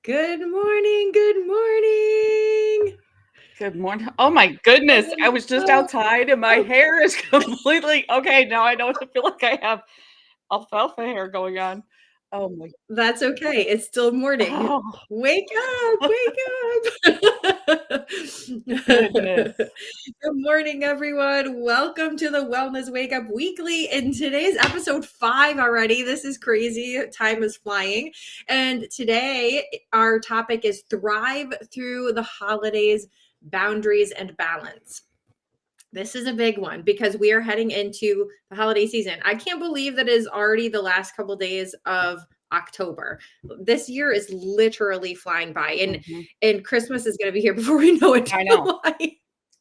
Good morning. Good morning. Good morning. Oh my goodness. I was just outside and my hair is completely okay. Now I know what I feel like I have alfalfa hair going on. Oh my That's okay. It's still morning. oh, Wake up. Wake up. goodness. Good morning, everyone. Welcome to the Wellness Wake Up Weekly. And today's episode 5 already. This is crazy. Time is flying. And today our topic is Thrive Through the Holidays, Boundaries and Balance. This is a big one because we are heading into the holiday season. I can't believe that it is already the last couple days of October. This year is literally flying by, and Christmas is going to be here before we know it. I know.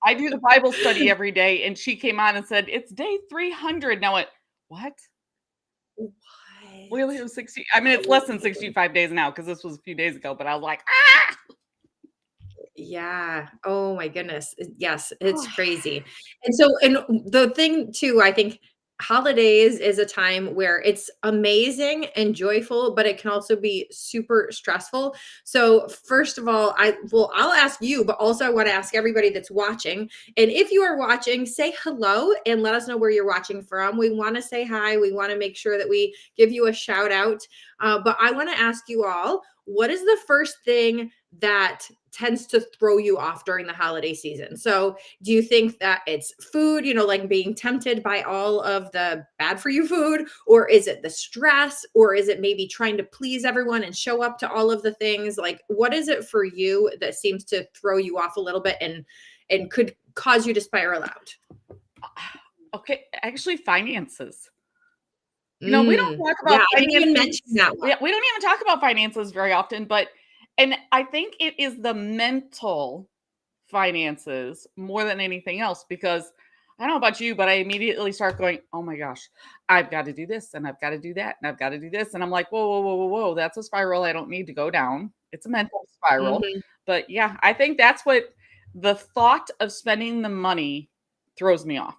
I do the Bible study every day, and she came on and said, it's day 300. Now what? We only have 60. I mean, it's less than 65 days now because this was a few days ago, but I was like, ah! Yeah. Oh my goodness. Yes, it's crazy. And the thing too, I think holidays is a time where it's amazing and joyful, but it can also be super stressful. So first of all, I'll ask you, but also I want to ask everybody that's watching. And if you are watching, say hello and let us know where you're watching from. We want to say hi. We want to make sure that we give you a shout out. But I want to ask you all, what is the first thing that tends to throw you off during the holiday season? So do you think that it's food, like being tempted by all of the bad for you food, or is it the stress, or is it maybe trying to please everyone and show up to all of the things? Like, what is it for you that seems to throw you off a little bit and could cause you to spiral out? Okay, actually finances. We don't talk about I didn't even mention that one. Yeah, we don't even talk about finances very often, and I think it is the mental finances more than anything else, because I don't know about you, but I immediately start going, oh my gosh, I've got to do this and I've got to do that and I've got to do this. And I'm like, whoa. That's a spiral I don't need to go down. It's a mental spiral. Mm-hmm. But yeah, I think that's what the thought of spending the money throws me off.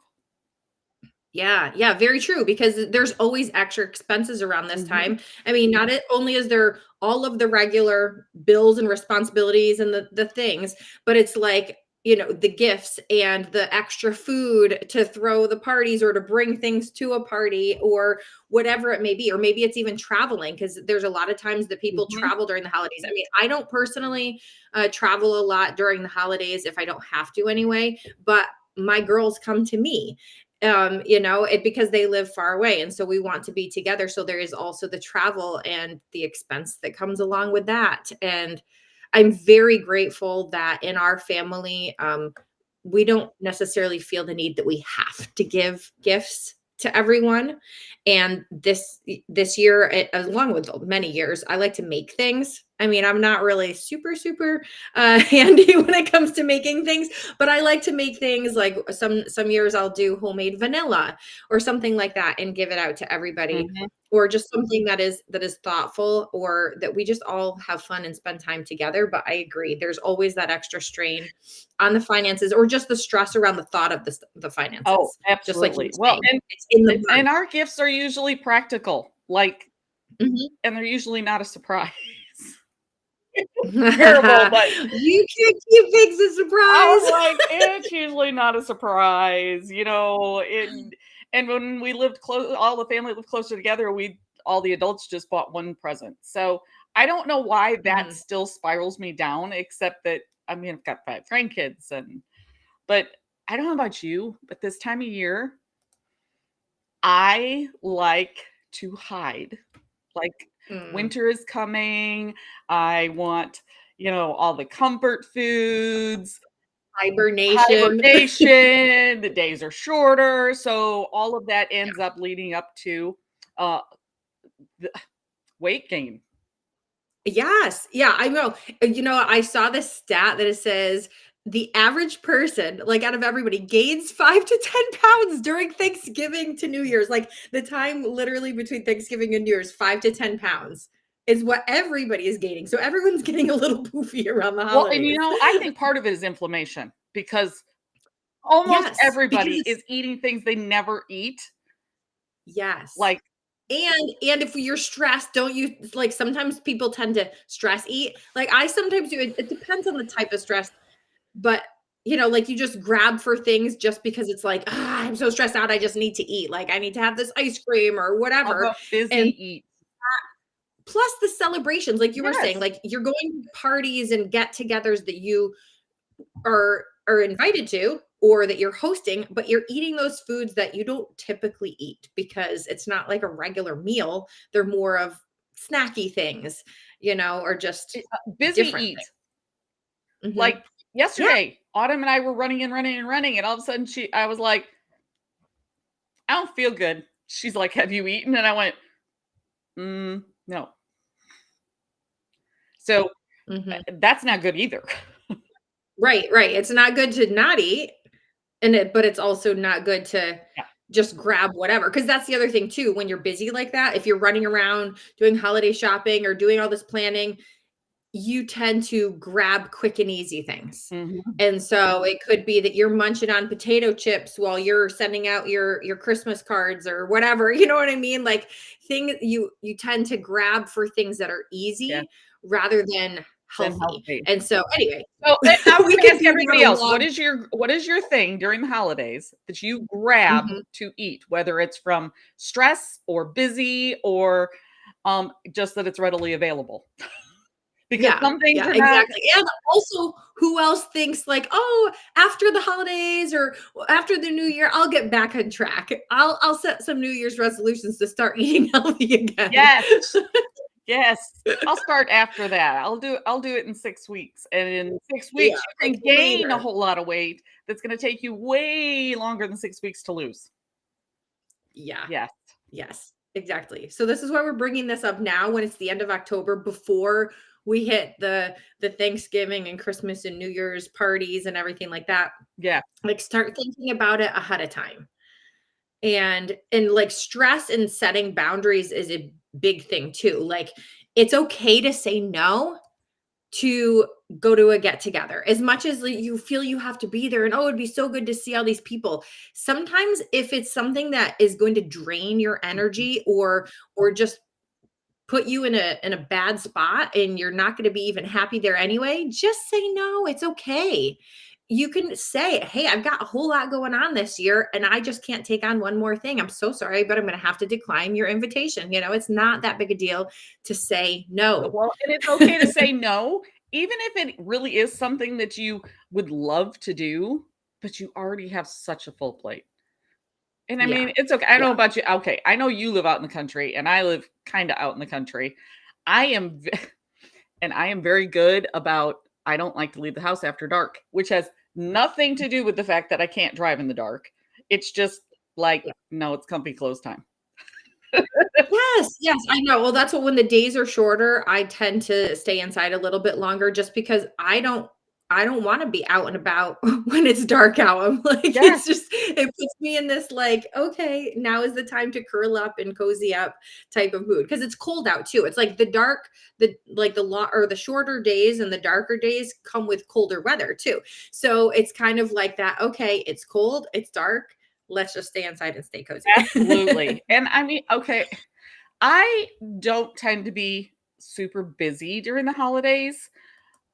Yeah, very true, because there's always extra expenses around this time. I mean, not only is there all of the regular bills and responsibilities and the things, but it's like, the gifts and the extra food to throw the parties or to bring things to a party or whatever it may be. Or maybe it's even traveling, because there's a lot of times that people travel during the holidays. I mean, I don't personally travel a lot during the holidays if I don't have to anyway, but my girls come to me because they live far away. And so we want to be together. So there is also the travel and the expense that comes along with that. And I'm very grateful that in our family, we don't necessarily feel the need that we have to give gifts to everyone. And this year, along with many years, I like to make things. I mean, I'm not really super handy when it comes to making things, but I like to make things. Like some years I'll do homemade vanilla or something like that and give it out to everybody. Or just something that is thoughtful, or that we just all have fun and spend time together. But I agree, there's always that extra strain on the finances, or just the stress around the thought of the finances. Oh, absolutely. Just like it's in the and our gifts are usually practical, and they're usually not a surprise. It's terrible, but you can't keep things a surprise. It's usually not a surprise, and when we lived close, all the family lived closer together, all the adults just bought one present. So I don't know why that still spirals me down, except that, I mean, I've got 5 grandkids, but I don't know about you, but this time of year, I like to hide. Winter is coming. I want, all the comfort foods. Hibernation. The days are shorter. So all of that ends up leading up to the weight gain. Yes. Yeah, I know. I saw this stat that it says the average person, like out of everybody, gains 5 to 10 pounds during Thanksgiving to New Year's. Like the time literally between Thanksgiving and New Year's, 5 to 10 pounds is what everybody is gaining. So everyone's getting a little poofy around the holidays. Well, and I think part of it is inflammation, because almost everybody is eating things they never eat. Yes. Like And if you're stressed, don't you like sometimes people tend to stress eat. Like I sometimes do. It depends on the type of stress, but like you just grab for things just because it's like, I'm so stressed out. I just need to eat. Like I need to have this ice cream or Of whatever. a busy And eat. plus the celebrations, like you were saying, Yes. like you're going to parties and get-togethers that you are invited to or that you're hosting, but you're eating those foods that you don't typically eat because it's not like a regular meal. They're more of snacky things, or just Busy different eat. things. Like Yeah. yesterday, Autumn and I were running and running and running, and all of a sudden I was like, I don't feel good. She's like, have you eaten? And I went, no. So Mhm. that's not good either. Right, right. It's not good to not eat, but it's also not good to Yeah. just grab whatever. Because that's the other thing too, when you're busy like that, if you're running around doing holiday shopping or doing all this planning, you tend to grab quick and easy things. Mhm. And so it could be that you're munching on potato chips while you're sending out your Christmas cards or whatever, you know what I mean? Like you tend to grab for things that are Yeah. easy rather than Then healthy. healthy. And so anyway, So I was we going to could ask be on everybody a else, long what is your thing during the holidays that you grab Mhm. to eat, whether it's from stress or busy or just that it's readily available? Because Yeah, some things yeah, are not. exactly, and also, who else thinks like, "Oh, after the holidays or after the New Year, I'll get back on track. I'll set some New Year's resolutions to start eating healthy again." Yes. Yes. I'll start after that. I'll do it in 6 weeks. And in 6 Yeah, weeks, you like, can gain a later. whole lot of weight that's gonna take you way longer than 6 weeks to lose. Yeah, Yes. yes, exactly. So this is why we're bringing this up now when it's the end of October before we hit the Thanksgiving and Christmas and New Year's parties and everything like that. Yeah. Like, start thinking about it ahead of time. And like stress and setting boundaries is a big thing too. Like it's okay to say no to go to a get together as much as like, you feel you have to be there and it'd be so good to see all these people. Sometimes if it's something that is going to drain your Mhm. energy or just put you in a bad spot and you're not going to be even happy there anyway, just say no. It's okay. You can say, "Hey, I've got a whole lot going on this year and I just can't take on one more thing. I'm so sorry, but I'm going to have to decline your invitation." It's not that big a deal to say no. Well, and it's okay to say no, even if it really is something that you would love to do, but you already have such a full plate. And I Yeah. mean, it's okay. I don't Yeah. know about you. Okay, I know you live out in the country and I live kinda out in the country. I am v and I am very good about I don't like to leave the house after dark, which has nothing to do with the fact that I can't drive in the dark. It's just like, Yeah. no, it's comfy close time. Yes, yes, I know. Well, that's what when the days are shorter, I tend to stay inside a little bit longer just because I don't wanna be out and about when it's dark out. I'm like, Yes. it puts me in this like, "Okay, now is the time to curl up and cozy up," type of mood because it's cold out too. It's like the shorter days and the darker days come with colder weather too. So, it's kind of like that, "Okay, it's cold, it's dark, let's just stay inside and stay cozy." Absolutely. And I mean, okay, I don't tend to be super busy during the holidays.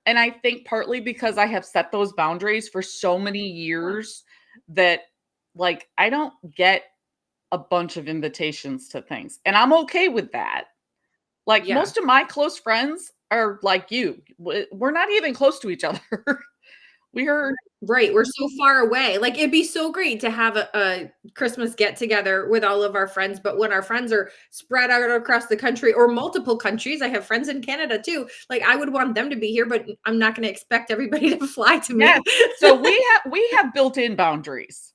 And I think partly because I have set those boundaries for so many years that, like, I don't get a bunch of invitations to things. And I'm okay with that. Like, Yeah. most of my close friends are like you. We're not even close to each other. We are. Right, we're so far away. Like, it'd be so great to have a Christmas get together with all of our friends, but when our friends are spread out across the country or multiple countries, I have friends in Canada too. Like, I would want them to be here, but I'm not gonna expect everybody to fly to Yes. me. So we have built-in boundaries.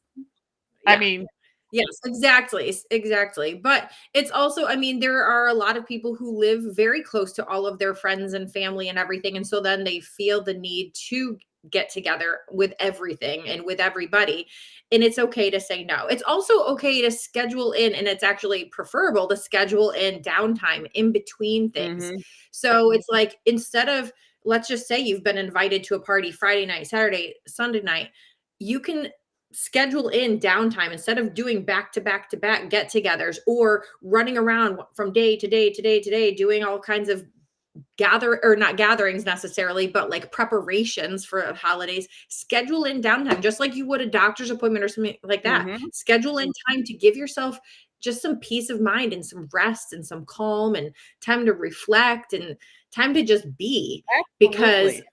I Yeah. mean, Yes, exactly, exactly, but it's also I mean, there are a lot of people who live very close to all of their friends and family and everything, and so then they feel the need to get together with everything and with everybody, and it's okay to say no. It's also okay to schedule in and it's actually preferable to schedule in downtime in between things. mhm. So, it's like, instead of let's just say you've been invited to a party Friday night, Saturday, Sunday night, you can schedule in downtime instead of doing back to back to back get-togethers or running around from day to day to day to day doing all kinds of not gatherings necessarily, but like preparations for holidays. Schedule in downtime just like you would a doctor's appointment or something like that. Mhm. Schedule in time to give yourself just some peace of mind and some rest and some calm and time to reflect and time to just be, because Absolutely.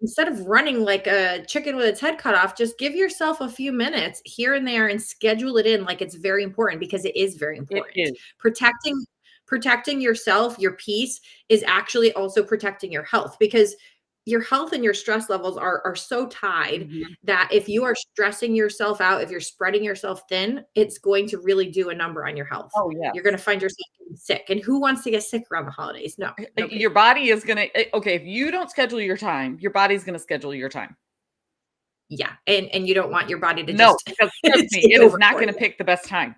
instead of running like a chicken with its head cut off, just give yourself a few minutes here and there and schedule it in like it's very important, because it is very It important. is. Protecting yourself, your peace, is actually also protecting your health, because your health and your stress levels are so tied Mhm. that if you are stressing yourself out, if you're spreading yourself thin, it's going to really do a number on your health. Oh, You're going yes. to find yourself getting sick. And who wants to get sick around the holidays? No, Your nobody. body is gonna okay, if you don't schedule your time, your body's gonna schedule your time. Yeah, and you don't want your body to No, just because trust me, take it is over not for gonna you. pick the best time.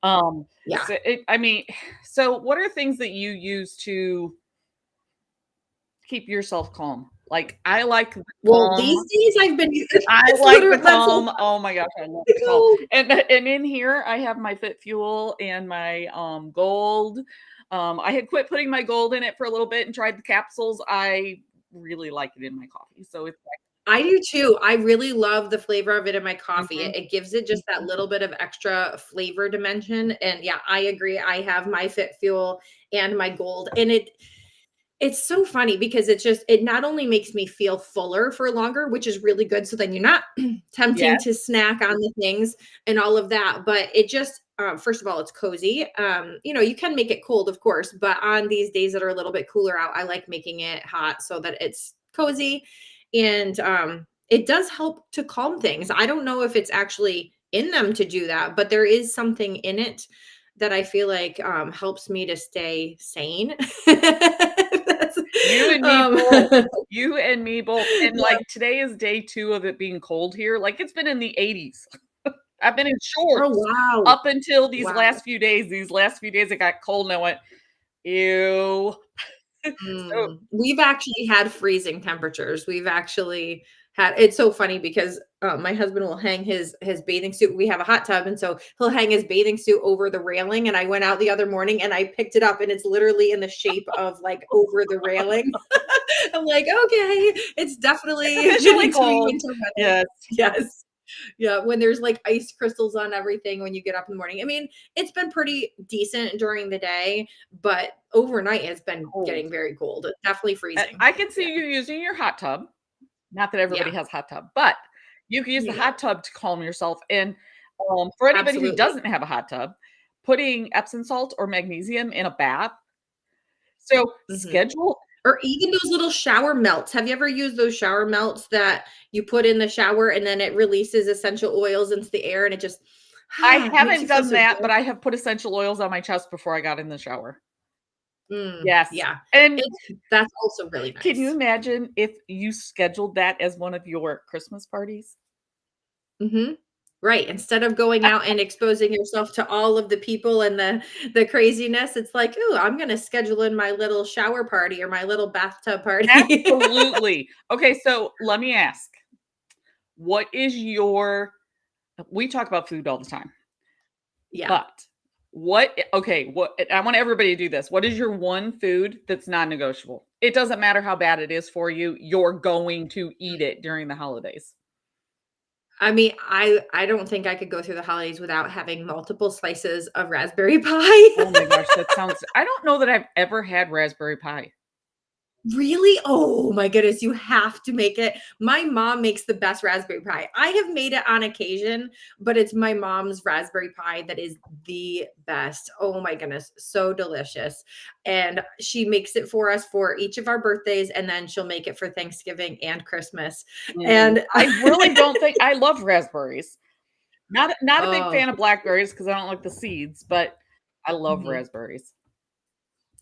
Um, Yeah. so I mean, so what are things that you use to keep yourself calm? Like, I like the Well, these calm. days I've been I it's like the literally that's so calm. Oh my gosh, I love the calm. funny. And in here, I have my Fit Fuel and my, gold. I had quit putting my gold in it for a little bit and tried the capsules. I really like it in my coffee, so it's like I do too. I really love the flavor of it in my coffee. mhm. It gives it just that little bit of extra flavor dimension. And yeah, I agree. I have my Fit Fuel and my Gold, and it's so funny because it not only makes me feel fuller for longer, which is really good. So then you're not tempting Yes. to snack on the things and all of that. But it just, first of all, it's cozy. You can make it cold, of course, but on these days that are a little bit cooler out, I like making it hot so that it's cozy. And it does help to calm things. I don't know if it's actually in them to do that, but there is something in it that I feel like helps me to stay sane. That's, You and me um, both. You and me both. And, yeah. like, today is day 2 of it being cold here. Like, it's been in the 80s. I've been in Oh, shorts wow. up until these Wow. last few days. These last few days, it got cold, and I went, "Ew." So We've actually had freezing temperatures. We've actually had it's so funny because, my husband will hang his bathing suit. We have a hot tub, and so he'll hang his bathing suit over the railing, and I went out the other morning and I picked it up, and it's literally in the shape of, like, over the railing. I'm like, "Okay, it's it's definitely officially getting to be cold. winter weather." Yes. Yes. Yeah, when there's, like, ice crystals on everything when you get up in the morning. I mean, it's been pretty decent during the day, but overnight it's been Cold. getting very cold. Definitely freezing. I can see Yeah. you using your hot tub. Not that everybody Yeah. has hot tub, but you can use the Yeah. hot tub to calm yourself. And for anybody who Absolutely. doesn't have a hot tub, putting Epsom salt or magnesium in a bath. So Mhm. schedule Or even those little shower melts. Have you ever used those shower melts that you put in the shower and then it releases essential oils into the air and it just I makes you haven't feel done so that, but good? I have put essential oils on my chest before I got in the shower. Mm, Yes. yeah. And That's also really can you nice. imagine if you scheduled that as one of your Christmas parties? Mhm. Right, instead of going out and exposing yourself to all of the people and the craziness, it's like, "Ooh, I'm gonna schedule in my little shower party or my little bathtub party." Absolutely. Okay, so let me ask, what is your we talk about food all the time, Yeah. but what I want everybody to do this. What is your one food that's non-negotiable? It doesn't matter how bad it is for you, you're going to eat it during the holidays. I mean, I don't think I could go through the holidays without having multiple slices of raspberry Oh my pie. gosh, that sounds I don't know that I've ever had raspberry pie. Really? Oh my goodness, you have to make it. My mom makes the best raspberry pie. I have made it on occasion, but it's my mom's raspberry pie that is the best. Oh my goodness, so delicious. And she makes it for us for each of our birthdays, and then she'll make it for Thanksgiving and Christmas. And I really don't think I love raspberries. Not a big oh, fan of blackberries because I don't like the seeds, but I love mhm. raspberries.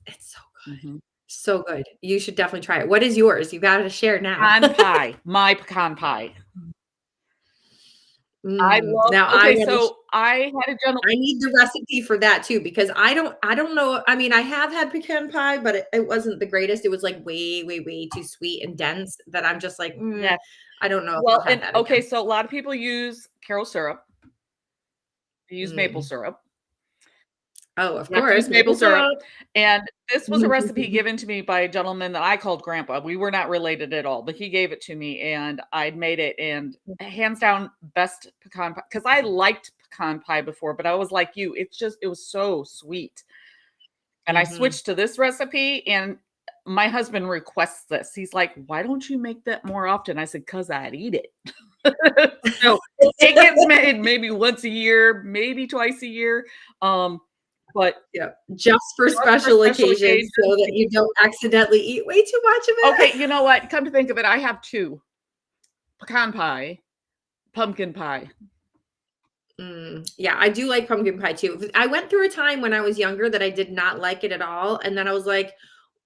It's so good. Mhm. So good. You should definitely try it. What is yours? You got to share now. Pecan pie, my pecan pie. I Mm, love now I okay, wanna so I had a gentle I need the recipe for that too because I don't know, I mean, I have had pecan pie, but it wasn't the greatest. It was, like, way, way, way too sweet and dense that I'm just like, yeah. I don't know if I'll Well, have and that okay, again." so a lot of people use Karo syrup. They use maple Mm. syrup. Oh, of You have to use course, maple maple syrup, syrup. and this was a recipe given to me by a gentleman that I called grandpa. We were not related at all, but he gave it to me, and I made it, and hands down, best pecan pie. Because I liked pecan pie before, but I was like you, it was so sweet. And I Mhm. switched to this recipe, and my husband requests this. He's like, "Why don't you make that more often?" I said, "'Cause I'd eat it." So, it gets made maybe once a year, maybe twice a year, um, but Yep, just for just for special special occasions so occasions. that you don't accidentally eat way too much of Okay, it. you know what? Come to think of it, I have 2, pecan pie, pumpkin pie. Yeah, I do like pumpkin pie too. I went through a time when I was younger that I did not like it at all, and then I was like,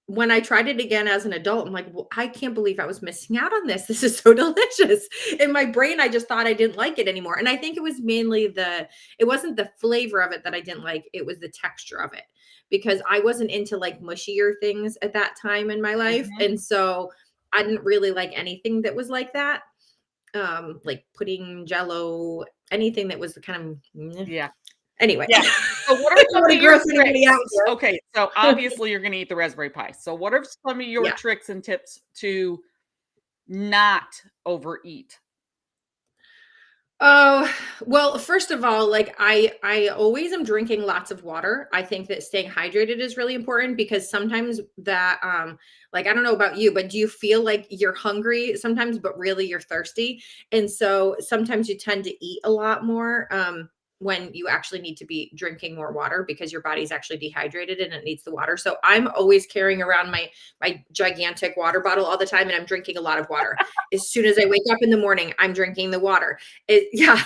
when I tried it again as an adult, I'm like, "Well, I can't believe I was missing out on this. This is so delicious." In my brain, I just thought I didn't like it anymore, and I think it was mainly it wasn't the flavor of it that I didn't like, it was the texture of it, because I wasn't into, like, mushier things at that time in my life, Mhm. and so I didn't really like anything that was like that, like pudding, jello, anything that was kind of meh. Yeah, Anyway, yeah. So what I are don't some of wanna your gross anybody out tricks? Okay, so here. obviously you're gonna eat the raspberry pie. So what are some of your Yeah. tricks and tips to not overeat? Oh, well, first of all, like I always am drinking lots of water. I think that staying hydrated is really important because sometimes that like I don't know about you, but do you feel like you're hungry sometimes but really you're thirsty? And so sometimes you tend to eat a lot more when you actually need to be drinking more water because your body's actually dehydrated and it needs the water. So I'm always carrying around my gigantic water bottle all the time and I'm drinking a lot of water. As soon as I wake up in the morning, I'm drinking the water. Yeah,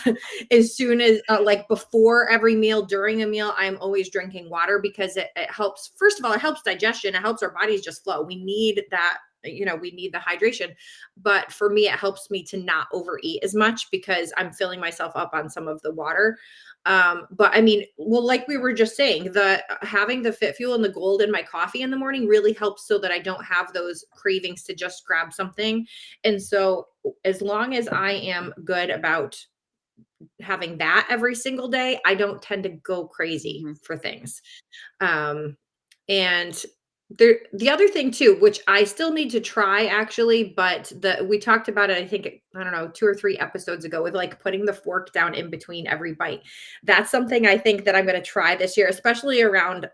as soon as like before every meal, during a meal, I'm always drinking water because it helps. First of all, it helps digestion. It helps our bodies just flow. We need that, we need the hydration. But for me, it helps me to not overeat as much because I'm filling myself up on some of the water. But I mean, well, like we were just saying, the having the fit fuel and the gold in my coffee in the morning really helps so that I don't have those cravings to just grab something. And so as long as I am good about having that every single day, I don't tend to go crazy Mhm. for things. Um, and the other thing too, which I still need to try actually, but the we talked about it, I think I don't know, 2 or 3 episodes ago with like putting the fork down in between every bite. That's something I think that I'm going to try this year, especially around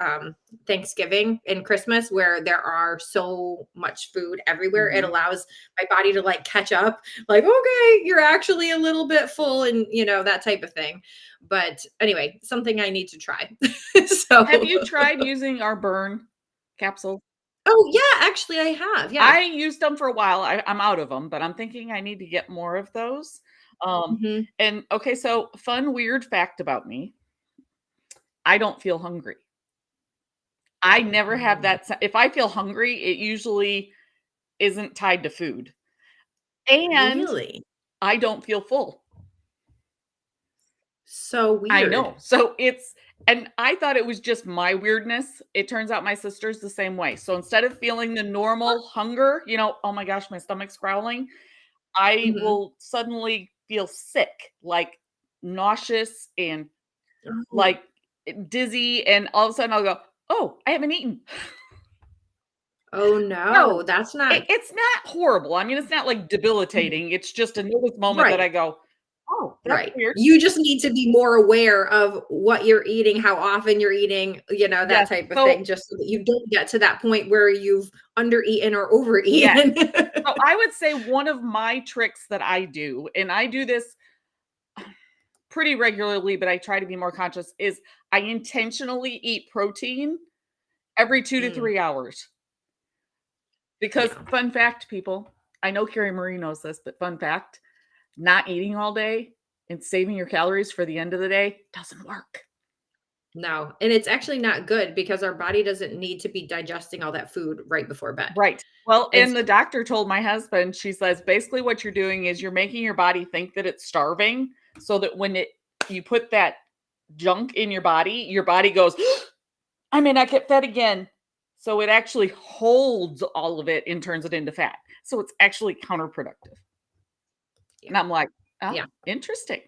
Thanksgiving and Christmas, where there are so much food everywhere. It Mhm. allows my body to like catch up, like, okay, you're actually a little bit full, and that type of thing. But anyway, something I need to try. Have So you tried using our burn capsules? oh, yeah, actually, I have, yeah. I used them for a while. I'm out of them, but I'm thinking I need to get more of those. Mhm. And okay, so fun, weird fact about me: I don't feel hungry. I never have Mm. that. If I feel hungry, it usually isn't tied to food, and Really? I don't feel full. So I weird. know. So and I thought it was just my weirdness. It turns out my sister's the same way. So instead of feeling the normal hunger, oh my gosh, my stomach's growling, I Mhm. will suddenly feel sick, like nauseous and Oh. like dizzy. And all of a sudden I'll go, oh, I haven't eaten. Oh, No, no, that's not it's not horrible. I mean, it's not like Mhm. debilitating. It's just a nervous moment that Right, I go, oh, that's right. weird. You just need to be more aware of what you're eating, how often you're eating, that Yes. type of So thing, just so that you don't get to that point where you've undereaten or yes. overeaten. So I would say one of my tricks that I do, and I do this pretty regularly, but I try to be more conscious, is I intentionally eat protein every 2 to Mm, 3 hours. Because yeah. fun fact, people, I know Carrie Marie knows this, but fun fact, not eating all day and saving your calories for the end of the day doesn't work. No, and it's actually not good because our body doesn't need to be digesting all that food right before bed. Right. Well, And and the doctor told my husband, she says, basically what you're doing is you're making your body think that it's starving so that when you put that junk in your body goes, I may not get fed again. So it actually holds all of it and turns it into fat. So it's actually counterproductive. Yeah. And I'm like, oh, Yeah. interesting.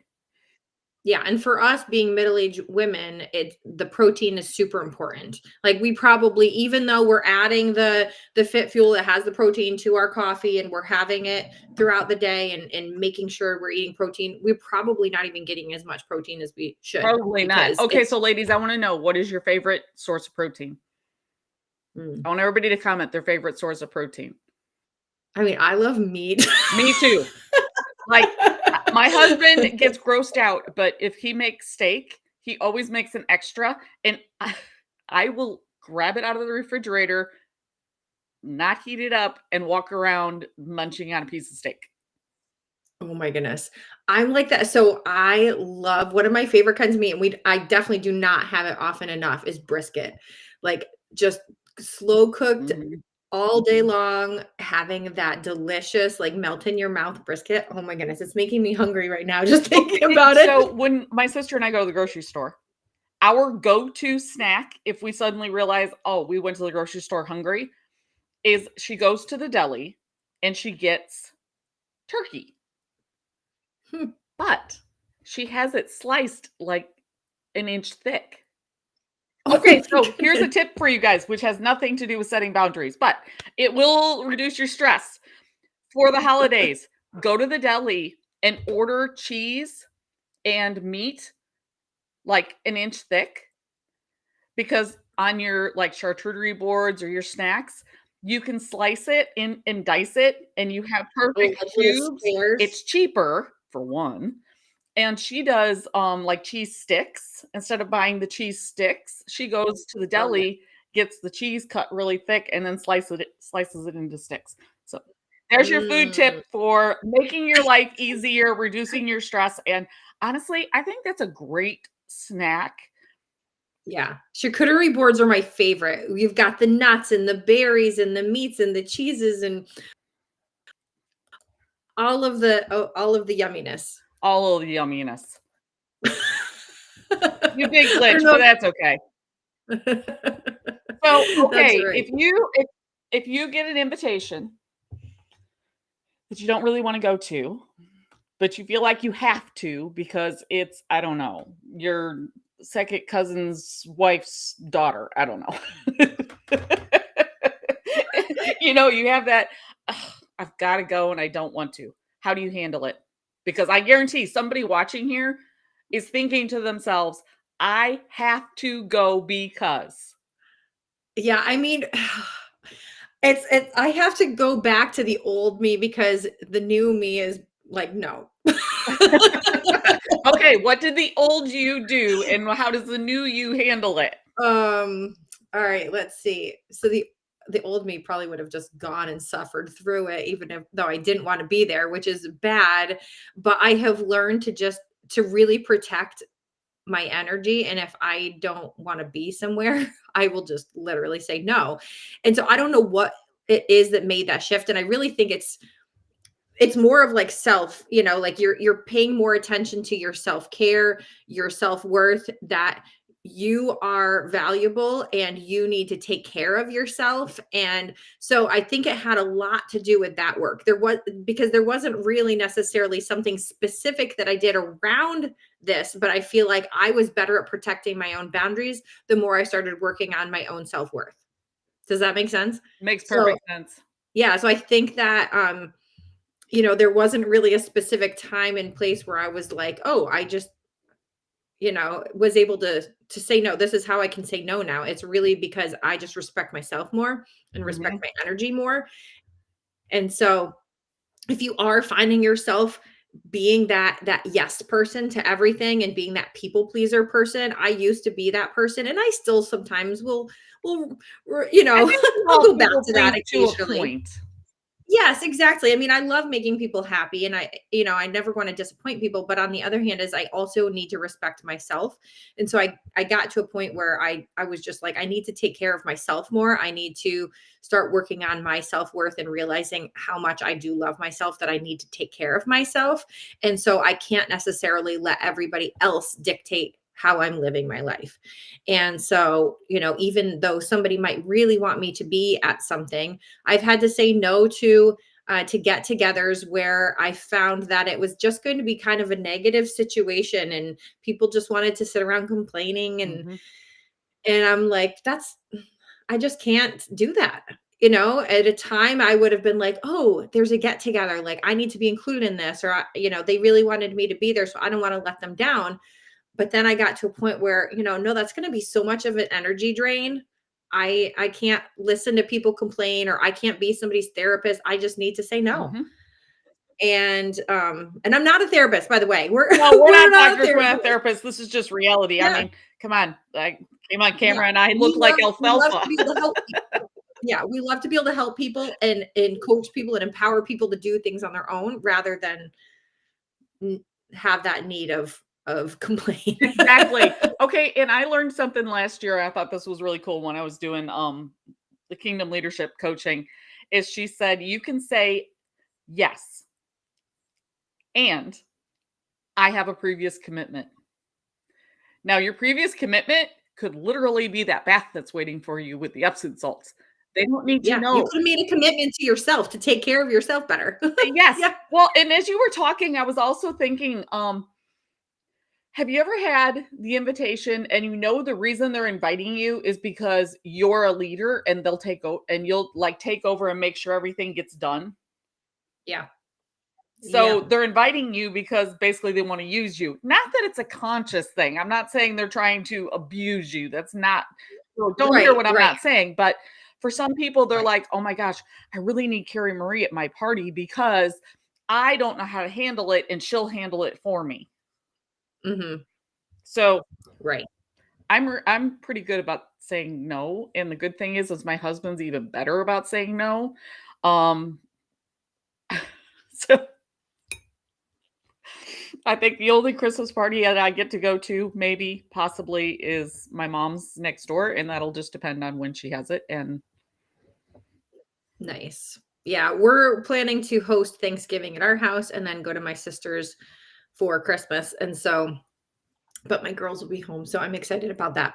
Yeah, and for us being middle-aged women, the protein is super important. Like we probably, even though we're adding the fit fuel that has the protein to our coffee and we're having it throughout the day and making sure we're eating protein, we're probably not even getting as much protein as we should Probably not. because Okay, it's so ladies, I want to know, what is your favorite source of protein? mm. I want everybody to comment their favorite source of protein. I mean, I love meat. Me too. Like, my husband gets grossed out, but if he makes steak, he always makes an extra, and I will grab it out of the refrigerator, not heat it up, and walk around munching on a piece of steak. Oh my goodness. I'm like that. So I love one of my favorite kinds of meat, and I definitely do not have it often enough is brisket. Like just slow cooked Mhm. all day long, having that delicious, like melt in your mouth brisket. Oh my goodness, it's making me hungry right now just thinking Okay, about it. so when my sister and I go to the grocery store, our go-to snack, if we suddenly realize, oh, we went to the grocery store hungry, is she goes to the deli and she gets turkey. Hmm. But she has it sliced like an inch thick. Oh Okay, my so here's a goodness. tip for you guys, which has nothing to do with setting boundaries, but it will reduce your stress. For the holidays, go to the deli and order cheese and meat like an inch thick, because on your like charcuterie boards or your snacks, you can slice it in and dice it and you have Oh, perfect like little cubes. squares. It's cheaper for one. And she does like cheese sticks. Instead of buying the cheese sticks, she goes to the Love it. deli, gets the cheese cut really thick, and then slices it into sticks. So there's your food Mm, tip for making your life easier, reducing your stress. And honestly, I think that's a great snack. yeah. Charcuterie boards are my favorite. You've got the nuts and the berries and the meats and the cheeses and all of the yumminess. All of the yumminess. You big I don't glitch, but know. that's okay. So, That's okay, right. if you get an invitation that you don't really want to go to, but you feel like you have to because it's, I don't know, your second cousin's wife's daughter. I don't know. You have that, "Ugh, I've got to go and I don't want to." How do you handle it? Because I guarantee somebody watching here is thinking to themselves, I have to go because. Yeah, I mean, it's I have to go back to the old me because the new me is like, no. Okay, what did the old you do and how does the new you handle it? All right, let's see. So the old me probably would have just gone and suffered through it, even if though I didn't want to be there, which is bad. But I have learned to really protect my energy. And if I don't want to be somewhere, I will just literally say no. And so I don't know what it is that made that shift. And I really think it's more of like self, like you're paying more attention to your self-care, your self-worth, that you are valuable and you need to take care of yourself. And so I think it had a lot to do with that work. Because there wasn't really necessarily something specific that I did around this, but I feel like I was better at protecting my own boundaries the more I started working on my own self-worth. Does that make sense? Makes So perfect sense. yeah, so I think that there wasn't really a specific time and place where I was like, "Oh, I just, was able to say no. This is how I can say no now." It's really because I just respect myself more and respect Mhm. my energy more. And so, if you are finding yourself being that yes person to everything and being that people pleaser person, I used to be that person and I still sometimes will I think we I'll all go back people to that please to a occasionally. point. Yes, exactly. I mean, I love making people happy and I never want to disappoint people, but on the other hand is I also need to respect myself. And so I got to a point where I was just like I need to take care of myself more. I need to start working on my self-worth and realizing how much I do love myself that I need to take care of myself. And so I can't necessarily let everybody else dictate how I'm living my life. And so, even though somebody might really want me to be at something, I've had to say no to get-togethers where I found that it was just going to be kind of a negative situation, and people just wanted to sit around complaining, and Mhm. and I'm like, I just can't do that. At a time I would have been like, oh, there's a get together. Like I need to be included in this, or they really wanted me to be there. So I don't want to let them down. But then I got to a point where, no, that's going to be so much of an energy drain. I can't listen to people complain, or I can't be somebody's therapist. I just need to say no. Mhm. And I'm not a therapist, by the way. We're No, we're we're not not a doctors, we're not therapist. therapists. This is just reality. I Yeah. mean, come on. I came on Yeah. camera and I We look like love we love alfalfa. to be able to help people. Yeah, we love to be able to help people and coach people and empower people to do things on their own rather than n- have that need of complaint. Exactly. Okay, and I learned something last year. I thought this was really cool when I was doing the Kingdom Leadership coaching. Is she said you can say yes and I have a previous commitment. Now, your previous commitment could literally be that bath that's waiting for you with the Epsom salts. They don't need to Yeah, you know. could have made a commitment to yourself to take care of yourself better. Yes. Yeah. Well, and as you were talking, I was also thinking, have you ever had the invitation and you know the reason they're inviting you is because you're a leader and they'll take over and you'll like take over and make sure everything gets done? Yeah. So Yep. they're inviting you because basically they want to use you. Not that it's a conscious thing. I'm not saying they're trying to abuse you. That's not, no, don't hear Right, what I'm right, not saying. But for some people, they're right. like, oh my gosh, I really need Carrie Marie at my party because I don't know how to handle it and she'll handle it for me. Mhm. So Right. I'm pretty good about saying no. And the good thing is my husband's even better about saying no. Um, so I think the only Christmas party that I get to go to, maybe, possibly, is my mom's next door, and that'll just depend on when she has it. And Nice. Yeah, we're planning to host Thanksgiving at our house and then go to my sister's for Christmas. And so but my girls will be home, so I'm excited about that.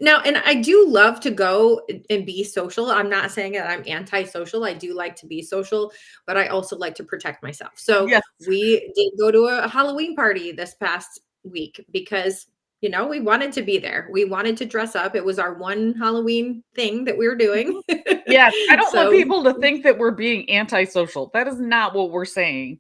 Now, and I do love to go and be social. I'm not saying that I'm antisocial. I do like to be social, but I also like to protect myself. So yes, we did go to a Halloween party this past week because we wanted to be there. We wanted to dress up. It was our one Halloween thing that we were doing. mhm, yes. I don't want So people to think that we're being antisocial. That is not what we're saying.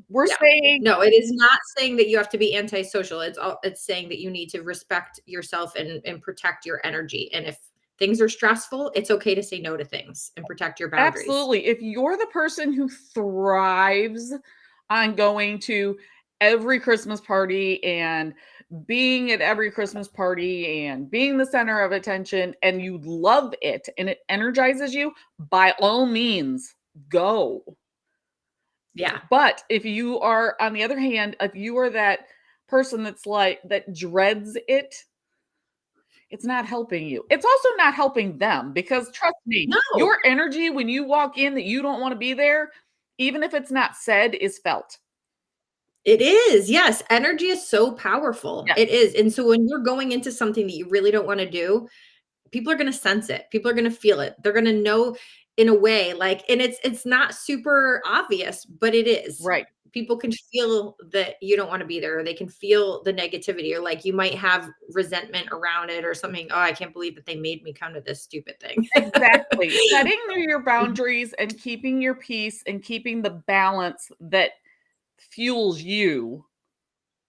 We're yeah. saying No, it is not saying that you have to be antisocial. It's saying that you need to respect yourself and protect your energy. And if things are stressful, it's okay to say no to things and protect your boundaries. absolutely. If you're the person who thrives on going to every Christmas party and being at every Christmas party and being the center of attention and you love it and it energizes you, by all means, go. Yeah. But if you are, on the other hand, if you are that person that's like, that dreads it, it's not helping you. It's also not helping them because trust me, No, your energy when you walk in that you don't want to be there, even if it's not said, is felt. it is. Yes. Energy is so powerful. Yes, It is. And so when you're going into something that you really don't want to do, people are going to sense it. People are going to feel it. They're going to know in a way like and it's not super obvious, but it is. right. People can feel that you don't want to be there, or they can feel the negativity, or like you might have resentment around it or something. Oh, I can't believe that they made me come to this stupid thing. Exactly. Setting your boundaries and keeping your peace and keeping the balance that fuels you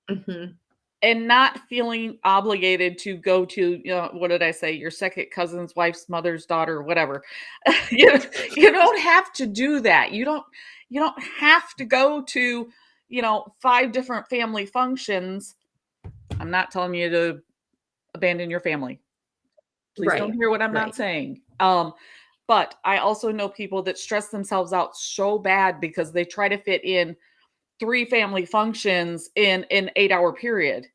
Mhm. and not feeling obligated to go to, what did I say? Your second cousin's wife's mother's daughter, whatever. you, you don't have to do that. You don't have to go to, five different family functions. I'm not telling you to abandon your family. Please don't Right. hear what I'm not Right. saying. But I also know people that stress themselves out so bad because they try to fit in 3 family functions in an 8-hour period.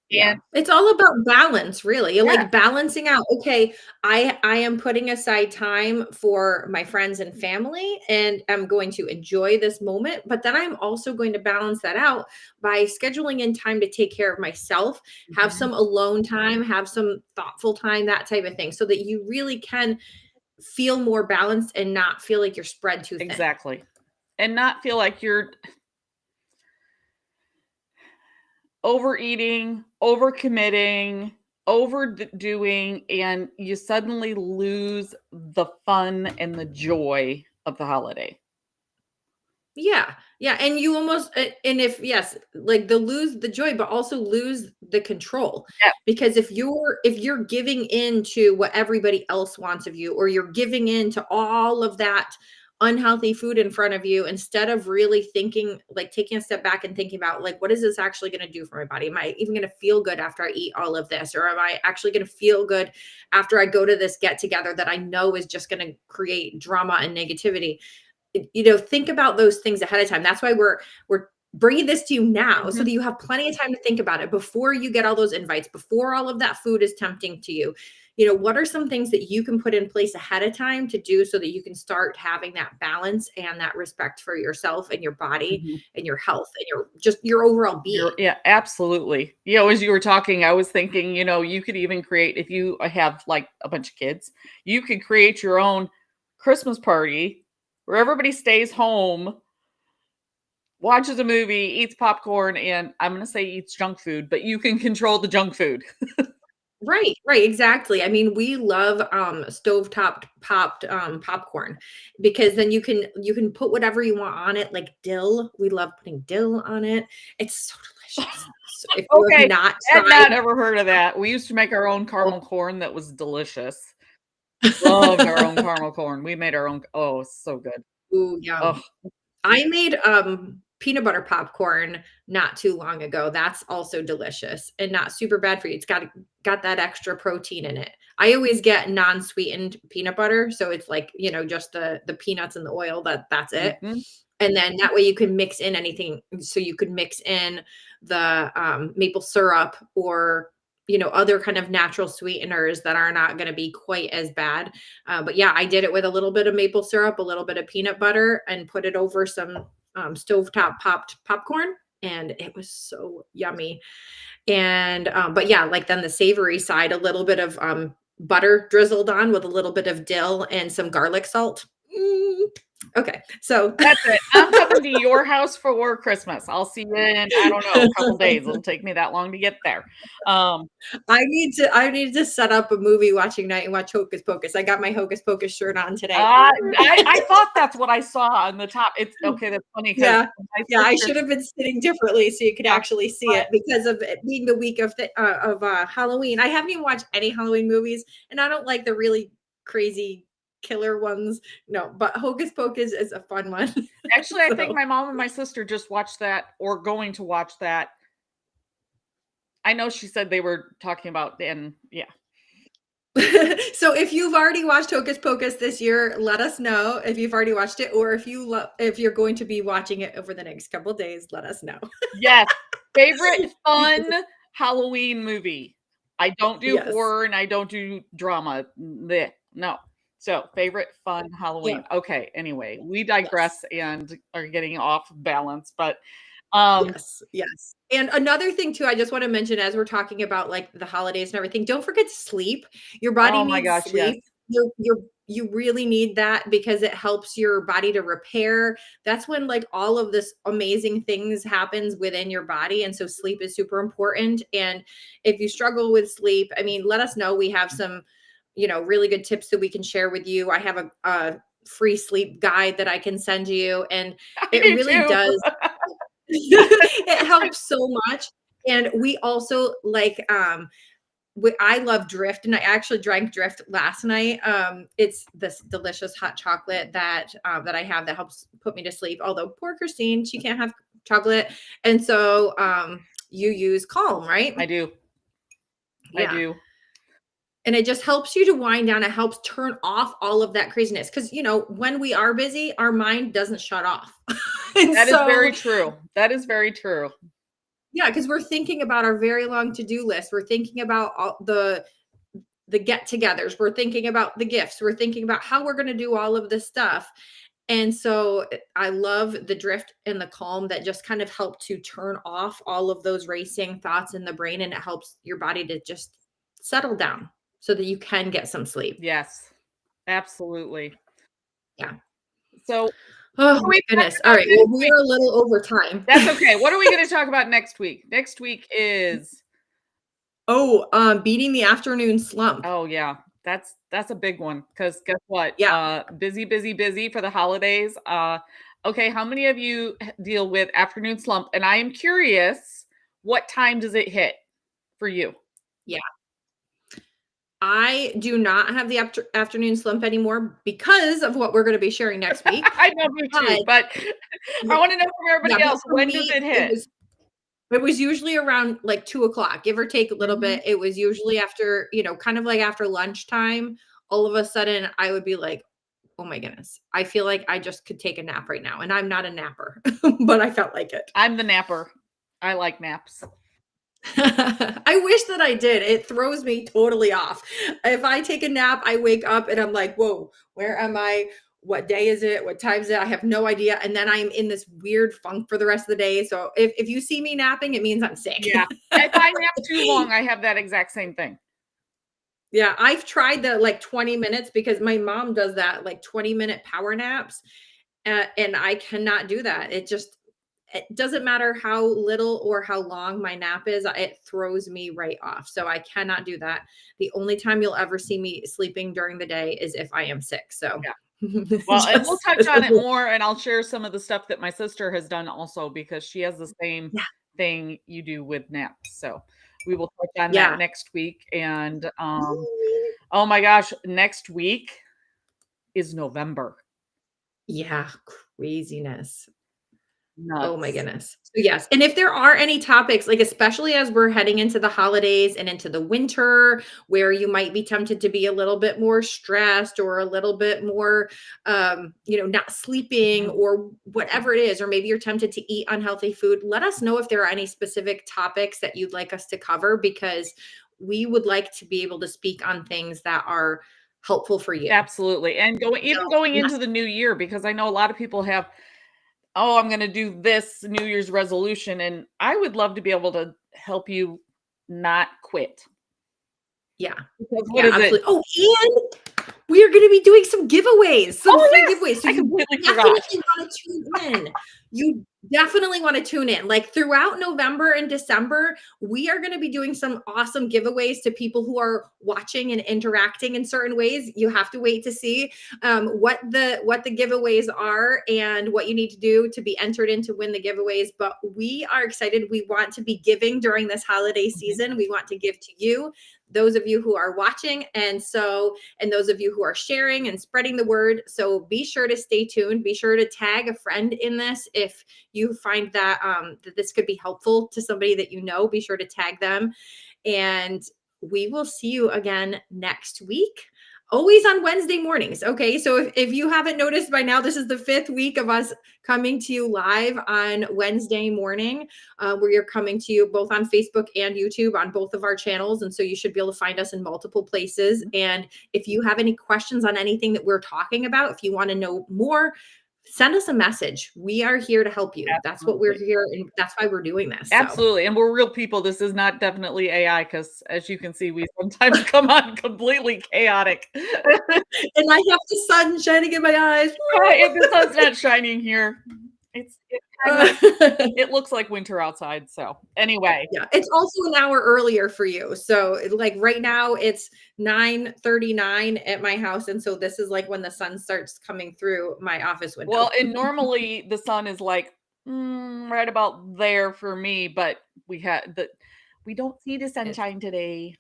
Yeah. And It's all about balance, really. yeah, Like balancing out, okay, I am putting aside time for my friends and family and I'm going to enjoy this moment, but then I'm also going to balance that out by scheduling in time to take care of myself, have mhm, some alone time, have some thoughtful time, that type of thing, so that you really can feel more balanced and not feel like you're spread too thin. exactly. And not feel like you're overeating, overcommitting, overdoing, and you suddenly lose the fun and the joy of the holiday. Yeah, yeah, and you almost and if yes, like the lose the joy, but also lose the control. Yeah, Because if you're giving in to what everybody else wants of you, or you're giving in to all of that unhealthy food in front of you, instead of really thinking, like taking a step back and thinking about like, what is this actually going to do for my body? Am I even going to feel good after I eat all of this? Or am I actually going to feel good after I go to this get together that I know is just going to create drama and negativity? Think about those things ahead of time. That's why we're bringing this to you now, so mhm, that you have plenty of time to think about it before you get all those invites, before all of that food is tempting to you. What are some things that you can put in place ahead of time to do so that you can start having that balance and that respect for yourself and your body mhm. and your health and your overall You're being? yeah, absolutely. As you were talking, I was thinking, you could even create if you have, like, a bunch of kids, you could create your own Christmas party where everybody stays home, watches a movie, eats popcorn, and I'm gonna say eats junk food, but you can control the junk food. Right, right, exactly. I mean, we love stovetop popped popcorn, because then you can put whatever you want on it, like dill. We love putting dill on it. It's so delicious. So if you have Okay, not had not tried, ever heard of that. We used to make our own caramel corn that was delicious. Loved our own caramel corn. We made our own so good. ooh, Oh, yum. I made peanut butter popcorn not too long ago. That's also delicious and not super bad for you. It's got that extra protein in it. I always get non-sweetened peanut butter, so it's like, just the peanuts and the oil, that's it. mhm. And then that way you can mix in anything. So you could mix in the maple syrup, or other kind of natural sweeteners that are not going to be quite as bad. But yeah, I did it with a little bit of maple syrup, a little bit of peanut butter, and put it over some stovetop popped popcorn, and it was so yummy. And but yeah, like then the savory side, a little bit of butter drizzled on with a little bit of dill and some garlic salt. Mm. Okay, so That's it. I'm coming to your house for Christmas. I'll see you in, I don't know, a couple days. It'll take me that long to get there. Um, I need to set up a movie watching night and watch Hocus Pocus. I got my Hocus Pocus shirt on today. I thought that's what I saw on the top. It's okay, that's funny because Yeah. my Yeah, I sister should have been sitting differently so you could yeah, actually see but it, because of it being the week of Halloween. I haven't even watched any Halloween movies, and I don't like the really crazy killer ones. No, but Hocus Pocus is a fun one. actually, I think So my mom and my sister just watched that or going to watch that. I know she said they were talking about and yeah. so if you've already watched Hocus Pocus this year, let us know if you've already watched it, or if you're going to be watching it over the next couple days, let us know. Yes. Favorite fun Halloween movie. I don't do Yes. horror and I don't do drama. Bleh, no. So, favorite fun Yeah. Halloween. Okay, anyway, we Yes. digress and are getting off balance, but, um Yes, yes. And another thing too, I just wanna mention as we're talking about, like, the holidays and everything, don't forget to sleep. Your body oh my needs gosh, yes. sleep. You really need that because it helps your body to repair. That's when, like, all of this amazing things happens within your body, and so sleep is super important. And if you struggle with sleep, I mean, let us know. We have some, really good tips that we can share with you. I have a free sleep guide that I can send you, and I it do really too. does it helps so much. And we also like I love Drift, and I actually drank Drift last night. It's this delicious hot chocolate that I have that helps put me to sleep. Although poor Christine, she can't have chocolate. And so you use Calm, right? I do. I Yeah. do. And it just helps you to wind down. It helps turn off all of that craziness. Cause when we are busy, our mind doesn't shut off. And That is so, very true. That is very true. yeah, because we're thinking about our very long to-do list. We're thinking about all the get-togethers. We're thinking about the gifts. We're thinking about how we're going to do all of this stuff. And so I love the drift and the calm that just kind of help to turn off all of those racing thoughts in the brain, and it helps your body to just settle down so that you can get some sleep. Yes, absolutely. Yeah. So, Oh what are my we talking goodness. All about right. Well, next we week? are a little over time. That's okay. What are we gonna talk about next week? Next week is Oh, beating the afternoon slump. oh, yeah, that's a big one. Because guess what? Yeah. Busy, busy, busy for the holidays. Okay, how many of you deal with afternoon slump? And I am curious, what time does it hit for you? Yeah. I do not have the afternoon slump anymore because of what we're going to be sharing next week. I know me But too, but I wanna know from yeah, everybody but else, for when does me, it it hit? was usually around like 2 o'clock, give or take a little Mhm. bit. It was usually after, kind of like after lunchtime. All of a sudden, I would be like, "Oh my goodness, I feel like I just could take a nap right now," and I'm not a napper, but I felt like it. I'm the napper. I like naps. I wish that I did. It throws me totally off. If I take a nap, I wake up and I'm like, "Whoa, where am I? What day is it? What time is it? I have no idea." And then I'm in this weird funk for the rest of the day. So if you see me napping, it means I'm sick. Yeah. If I nap too long, I have that exact same thing. Yeah, I've tried the like 20 minutes because my mom does that like 20-minute power naps. And I cannot do that. It doesn't matter how little or how long my nap is, it throws me right off. So I cannot do that. The only time you'll ever see me sleeping during the day is if I am sick. So Yeah. Well, and we'll just touch on it more, and I'll share some of the stuff that my sister has done also because she has the same yeah. thing you do with naps. So we will touch on that Yeah. next week. And oh my gosh, next week is November. Yeah, craziness. Oh my Nuts. goodness. So yes, and if there are any topics, like especially as we're heading into the holidays and into the winter, where you might be tempted to be a little bit more stressed or a little bit more, not sleeping Mhm. or whatever it is, or maybe you're tempted to eat unhealthy food, let us know if there are any specific topics that you'd like us to cover because we would like to be able to speak on things that are helpful for you. Absolutely. And going Yes. into the new year, because I know a lot of people have, oh, I'm going to do this New Year's resolution. And I would love to be able to help you not quit. Yeah. Because what Yeah, is it? absolutely. Oh, and we are gonna be doing some giveaways, some Oh, free yes. giveaways, so I you completely forgot. definitely wanna tune in. You definitely wanna tune in. Like, throughout November and December, we are gonna be doing some awesome giveaways to people who are watching and interacting in certain ways. You have to wait to see, what the giveaways are and what you need to do to be entered in to win the giveaways, but we are excited. We want to be giving during this holiday Mhm. season. We want to give to you, those of you who are watching, and those of you who are sharing and spreading the word. So be sure to stay tuned. Be sure to tag a friend in this if you find that this could be helpful to somebody that you know. Be sure to tag them, and we will see you again next week. Always on Wednesday mornings. Okay. So if you haven't noticed by now, this is the 5th week of us coming to you live on Wednesday morning, where you're coming to you both on Facebook and YouTube on both of our channels. And so you should be able to find us in multiple places. And if you have any questions on anything that we're talking about, if you want to know more, send us a message. We are here to help you. That's what we're Absolutely. here, and that's why we're doing this. So Absolutely. And we're real people. This is not definitely AI because, as you can see, we sometimes come on completely chaotic. and I have the sun shining in my eyes. If the sun's not shining here, it kind of it looks like winter outside. So anyway, Yeah, it's also an hour earlier for you. So, like right now it's 9:39 at my house, and so this is like when the sun starts coming through my office window. well, and normally the sun is like right about there for me, but we don't see the It sunshine today.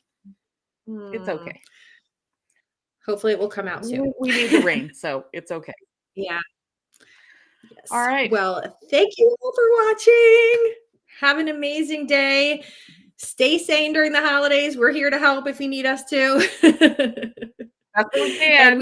It's hmm, okay. hopefully it will come out soon. We need the rain, so it's okay. Yeah, All yes. right. Well, thank you all for watching. Have an amazing day. Stay sane during the holidays. We're here to help if you need us to. That's what we And can. we